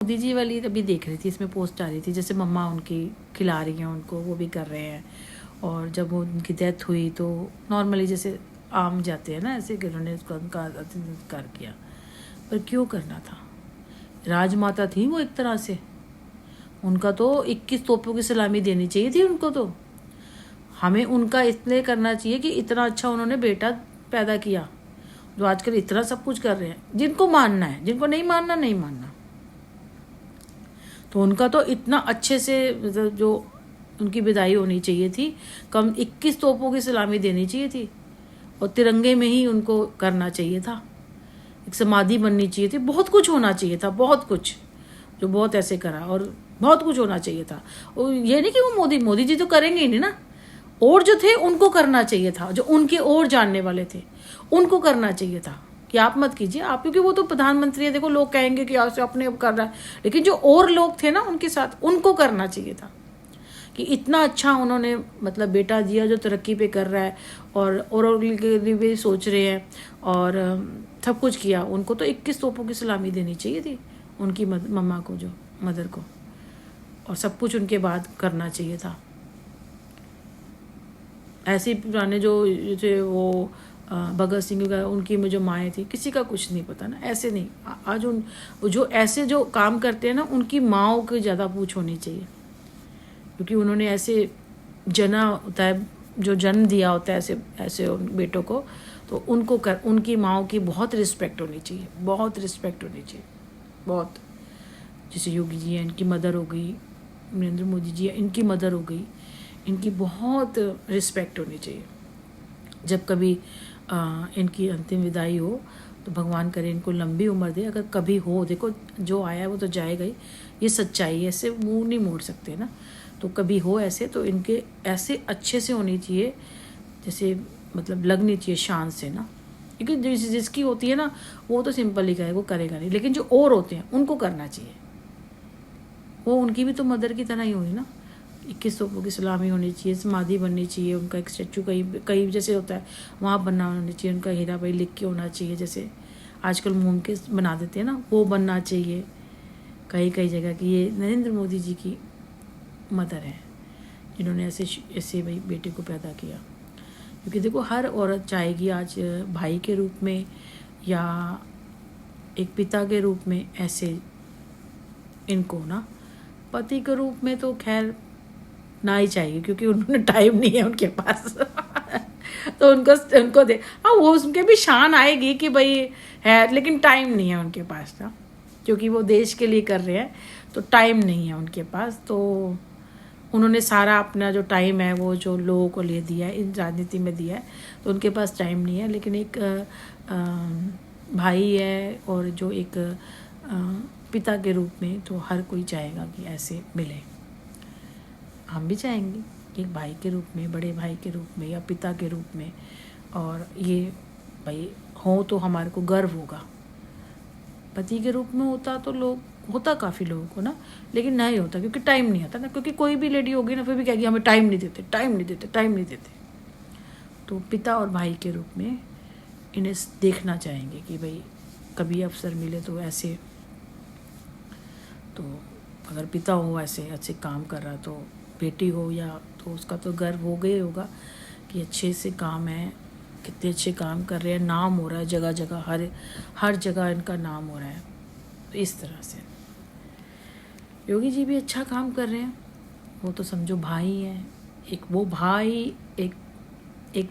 मोदी जी वाली अभी देख रही थी, इसमें पोस्ट आ रही थी, जैसे मम्मा उनकी खिला रही हैं उनको, वो भी कर रहे हैं। और जब वो उनकी डेथ हुई तो नॉर्मली जैसे आम जाते हैं ना, ऐसे कि उन्होंने उसका उनका संस्कार किया। पर क्यों करना था? राजमाता थी वो एक तरह से, उनका तो 21 तोपों की सलामी देनी चाहिए थी उनको। तो हमें उनका इसलिए करना चाहिए कि इतना अच्छा उन्होंने बेटा पैदा किया, जो आजकल इतना सब कुछ कर रहे हैं। जिनको मानना है, जिनको नहीं मानना नहीं मानना, तो उनका तो इतना अच्छे से जो उनकी विदाई होनी चाहिए थी, कम 21 तोपों की सलामी देनी चाहिए थी, और तिरंगे में ही उनको करना चाहिए था, एक समाधि बननी चाहिए थी, बहुत कुछ होना चाहिए था, बहुत कुछ, जो बहुत ऐसे करा, और बहुत कुछ होना चाहिए था। और ये नहीं कि वो मोदी जी तो करेंगे ही नहीं ना, और जो थे उनको करना चाहिए था, जो उनके और जानने वाले थे उनको करना चाहिए था कि आप मत कीजिए आप, क्योंकि वो तो प्रधानमंत्री है। देखो लोग कहेंगे कि आज अपने अब कर रहा है, लेकिन जो और लोग थे ना उनके साथ, उनको करना चाहिए था कि इतना अच्छा उन्होंने मतलब बेटा दिया जो तरक्की पे कर रहा है, और के लिए भी सोच रहे हैं, और सब कुछ किया। उनको तो 21 तोपों की सलामी देनी चाहिए थी उनकी मम्मा को, जो मदर को, और सब कुछ उनके बाद करना चाहिए था। ऐसे पुराने जो थे वो भगत सिंह का, उनकी में जो माएँ थी, किसी का कुछ नहीं पता ना, ऐसे नहीं। आज उन जो ऐसे जो काम करते हैं ना, उनकी माँओं की ज़्यादा पूछ होनी चाहिए, क्योंकि उन्होंने ऐसे जना होता है, जो जन्म दिया होता है ऐसे ऐसे बेटों को, तो उनको उनकी माँओं की बहुत रिस्पेक्ट होनी चाहिए, बहुत रिस्पेक्ट होनी चाहिए, बहुत। जैसे योगी जी हैं, इनकी मदर हो गई, नरेंद्र मोदी जी हैं, इनकी मदर हो गई, इनकी बहुत रिस्पेक्ट होनी चाहिए। जब कभी इनकी अंतिम विदाई हो तो भगवान करे इनको लंबी उम्र दे, अगर कभी हो, देखो जो आया है वो तो जाएगा ही, ये सच्चाई है, ऐसे मुंह नहीं मोड़ सकते ना। तो कभी हो ऐसे, तो इनके ऐसे अच्छे से होनी चाहिए, जैसे मतलब लगनी चाहिए शान से ना, क्योंकि जिसकी होती है ना वो तो सिंपल ही कहे, वो करेगा नहीं, लेकिन जो और होते हैं उनको करना चाहिए। वो उनकी भी तो मदर की तरह ही हुई ना, 21 तोपों की सलामी होनी चाहिए, समाधि बननी चाहिए, उनका एक स्टैचू कहीं कहीं जैसे होता है वहाँ बनना होना चाहिए, उनका हीरा भाई लिख के होना चाहिए, जैसे आजकल मोम के बना देते हैं ना, वो बनना चाहिए कई कई जगह की। ये नरेंद्र मोदी जी की मदर है जिन्होंने ऐसे ऐसे भाई बेटे को पैदा किया। क्योंकि देखो हर औरत चाहेगी आज भाई के रूप में या एक पिता के रूप में ऐसे इनको ना, पति के रूप में तो खैर ना ही चाहिए, क्योंकि उन्होंने टाइम नहीं है उनके पास तो उनको दे, हाँ वो उनके भी शान आएगी कि भाई है, लेकिन टाइम नहीं है उनके पास ना, क्योंकि वो देश के लिए कर रहे हैं, तो टाइम नहीं है उनके पास। तो उन्होंने सारा अपना जो टाइम है वो जो लोगों को लिए दिया है, इन राजनीति में दिया है, तो उनके पास टाइम नहीं है। लेकिन एक भाई है और जो एक पिता के रूप में, तो हर कोई चाहेगा कि ऐसे मिले। हम भी चाहेंगे कि एक भाई के रूप में, बड़े भाई के रूप में या पिता के रूप में, और ये भाई हो तो हमारे को गर्व होगा। पति के रूप में होता तो लोग होता काफ़ी लोगों को ना, लेकिन नहीं होता क्योंकि टाइम नहीं आता ना, क्योंकि कोई भी लेडी होगी ना फिर भी कहेगी हमें टाइम नहीं देते, टाइम नहीं देते, टाइम नहीं देते। तो पिता और भाई के रूप में इन्हें देखना चाहेंगे कि भाई कभी अवसर मिले तो ऐसे, तो अगर पिता हो ऐसे अच्छे काम कर रहा, तो बेटी हो या, तो उसका तो गर्व हो गया होगा कि अच्छे से काम है, कितने अच्छे काम कर रहे हैं, नाम हो रहा है जगह जगह, हर जगह इनका नाम हो रहा है। तो इस तरह से योगी जी भी अच्छा काम कर रहे हैं। वो तो समझो भाई हैं, एक वो भाई, एक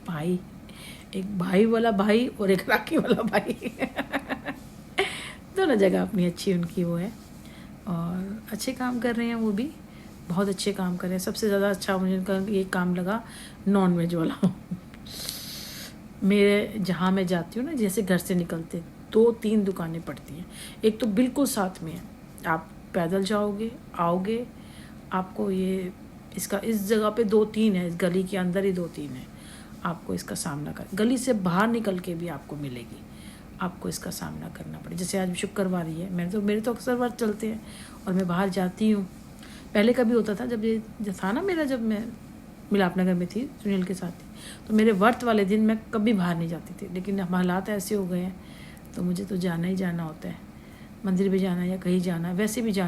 भाई, एक भाई वाला भाई और एक राखी वाला भाई दोनों जगह अपनी अच्छी उनकी वो है, और अच्छे काम कर रहे हैं, वो भी बहुत अच्छे काम कर रहे हैं। सबसे ज़्यादा अच्छा मुझे उनका ये काम लगा नॉन वेज वाला मेरे जहाँ मैं जाती हूँ ना, जैसे घर से निकलते 2-3 दुकानें पड़ती हैं, एक तो बिल्कुल साथ में है, आप पैदल जाओगे आओगे, आपको ये इसका इस जगह पे 2-3 है, इस गली के अंदर ही 2-3 है, आपको इसका सामना कर, गली से बाहर निकल के भी आपको मिलेगी, आपको इसका सामना करना पड़े। जैसे आज शुक्रवार ही है, मेरे तो अक्सर वर्त चलते हैं और मैं बाहर जाती हूँ। पहले कभी होता था जब ये था ना मेरा, जब मैं मिलापनगर में थी सुनील के साथ थी, तो मेरे व्रत वाले दिन मैं कभी बाहर नहीं जाती थी, लेकिन अब हालात ऐसे हो गए हैं तो मुझे तो जाना ही जाना होता है, मंदिर भी जाना या कहीं जाना, वैसे भी जाना